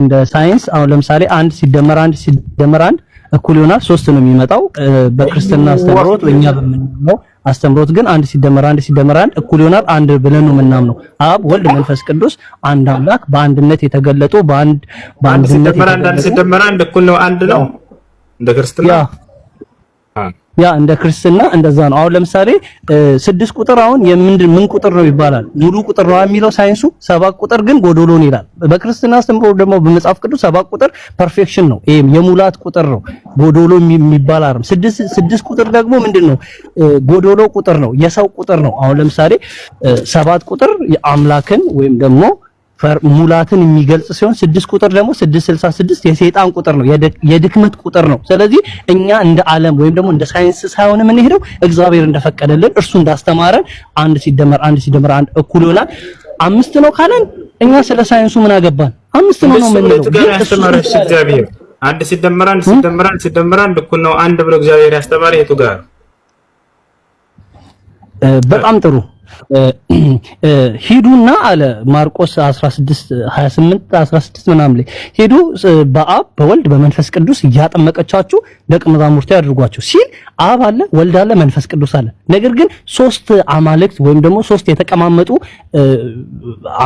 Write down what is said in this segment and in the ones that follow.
እንደ ሳይንስ አሁን ለምሳሌ 1 ሲደመር 1 እኩል ይሆናል 3 ነው የሚመጣው። በክርስትና አስተምሮት ወኛ በምንለው አስተምሮት ግን 1 ሲደመር 1 እኩል ይሆናል 1 ብለን ነው የምናምነው። አብ ወልድ መንፈስ ቅዱስ አንድ አምላክ በአንድነት የተገለጡ በአንድነት ሲደመር 1 እኩል ነው 1 ነው እንደ ክርስትና ያ እንደ ክርስትና እንደዛ ነው። አሁን ለምሳሌ 6 ቁጥር አሁን ምን ቁጥር ነው ይባላል? ሙሉ ቁጥር ነው የሚለው ሳይንሱ። 7 ቁጥር ግን ጎዶሎ ነው ይላል። በክርስትና አስተምሮ ደግሞ በመጽሐፍ ቅዱስ 7 ቁጥር ፐርፌክሽን ነው። ይሄ የሙላት ቁጥር ነው፣ ጎዶሎ የሚባል አይደለም። 6 ቁጥር ደግሞ ምንድነው? ጎዶሎ ቁጥር ነው፣ የሰው ቁጥር ነው። አሁን ለምሳሌ 7 ቁጥር የአምላክን ወይም ደግሞ ሙላትን የሚገልጽ ሲሆን 6 ቁጥር ደግሞ 666 የሰይጣን ቁጥር ነው፣ የድክመት ቁጥር ነው። ስለዚህ እኛ እንደ ዓለም ወይም ደግሞ እንደ ሳይንስ ሳይሆን የምንሄደው እግዚአብሔር እንደፈቀደልን እርሱ እንዳስተማረን 1 ሲደመር 1 እኩል ይሆናል 5 ነው ካለን እኛ ስለ ሳይንሱ ምን አገባን? 5 ነው የምንለው። ያስተማረሽ እግዚአብሔር 1 ሲደመር 1 እኩል ነው 1 ብሎ እግዚአብሔር ያስተማረ የቱ ጋር? በጣም ጥሩ ሂዱና አለ ማርቆስ 16 ምናምን ላይ ሄዱ በአብ በወልድ በመንፈስ ቅዱስ እያጠመቀቻችሁ ደቀ መዛሙርት ያድርጓቸው ሲል አብ አለ ወልድ አለ መንፈስ ቅዱስ አለ። ነገር ግን 3 አማልክት ወይም ደግሞ 3 የተቀማመጡ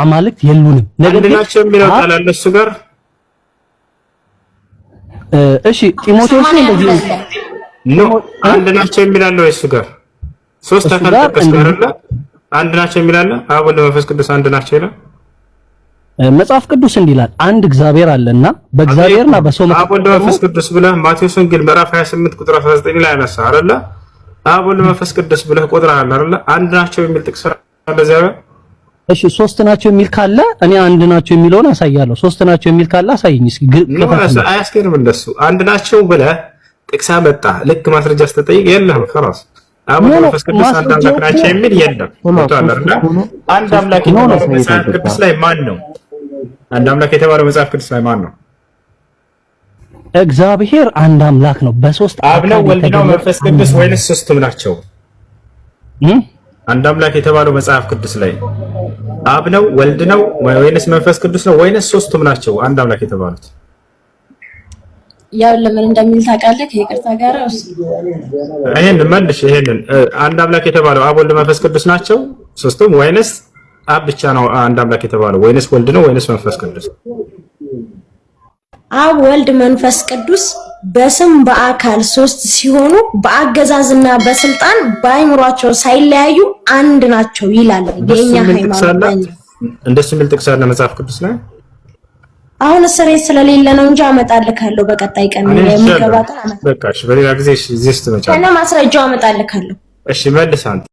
አማልክት የሉንም። ነገር ግን አንድናቸው የሚለው ቃል አለ እሱ ጋር እሺ ጢሞቴዎስ እንደዚህ ነው አንድናቸው የሚላለው እሱ ጋር 3 ተከታተል አንድ ናቸው የሚላል አብ ወልድ መንፈስ ቅዱስ አንድ ናቸው ይላል መጽሐፍ ቅዱስ እንዲላል አንድ እግዚአብሔር አለና በእግዚአብሔርና በሰው አብ ወልድ መንፈስ ቅዱስ ብለህ ማቴዎስ ወንጌል ምዕራፍ 28 ቁጥር 19 ላይ ያነሳ አይደለ? አብ ወልድ መንፈስ ቅዱስ ብለህ ቁጥራል አይደለ? አንድ ናቸው የሚል ጥቅስ አለ እዚያ። እሺ 3 ናቸው የሚል ካለ እኔ አንድ ናቸው የሚለውን አሳያለሁ። 3 ናቸው የሚል ካለ አሳይኝ እስኪ። አያስኬድም እንደሱ አንድ ናቸው ብለህ ጥቅስ አመጣ ልክ ማስረጃ ስትጠይቅ የለህም خلاص አብ መንፈስ ቅዱስ አንድ አምላክ ናቸው የሚል የለም። አንድ አምላክ የተባለው መጽሐፍ ቅዱስ ላይ ማን ነው? አንድ አምላክ የተባለው መጽሐፍ ቅዱስ ላይ ማን ነው? እግዚአብሔር አንድ አምላክ ነው። በሶስት አብ ነው ወልድ ነው መንፈስ ቅዱስ ወይንስ ሶስቱም ናቸው? አንድ አምላክ የተባለው መጽሐፍ ቅዱስ ላይ አብ ነው ወልድ ነው ወይንስ መንፈስ ቅዱስ ነው ወይንስ ሶስቱም ናቸው? አንድ አምላክ የተባሉት ያው ለምን እንደሚል ታውቃለህ? ከይቅርታ ጋር ይሄን መልሽ። ይሄንን አንድ አምላክ የተባለው አብ ወልድ መንፈስ ቅዱስ ናቸው ሶስቱም ወይንስ አብ ብቻ ነው አንድ አምላክ የተባለው ወይንስ ወልድ ነው ወይንስ መንፈስ ቅዱስ? አብ ወልድ መንፈስ ቅዱስ በስም በአካል 3 ሲሆኑ በአገዛዝና በስልጣን በአይምሯቸው ሳይለያዩ አንድ ናቸው ይላል የኛ ሃይማኖት። እንደሱ የሚል ጥቅስ አለ መጽሐፍ ቅዱስ ላይ? አሁን እስሬ ስለሌለ ነው እንጂ አመጣልካለሁ በቀጣይ ቀን የሚገባው። በቃ እሺ፣ በሌላ ጊዜ እዚህ ስትመጣ እና ማስረጃው አመጣልካለሁ። እሺ መልስ አንተ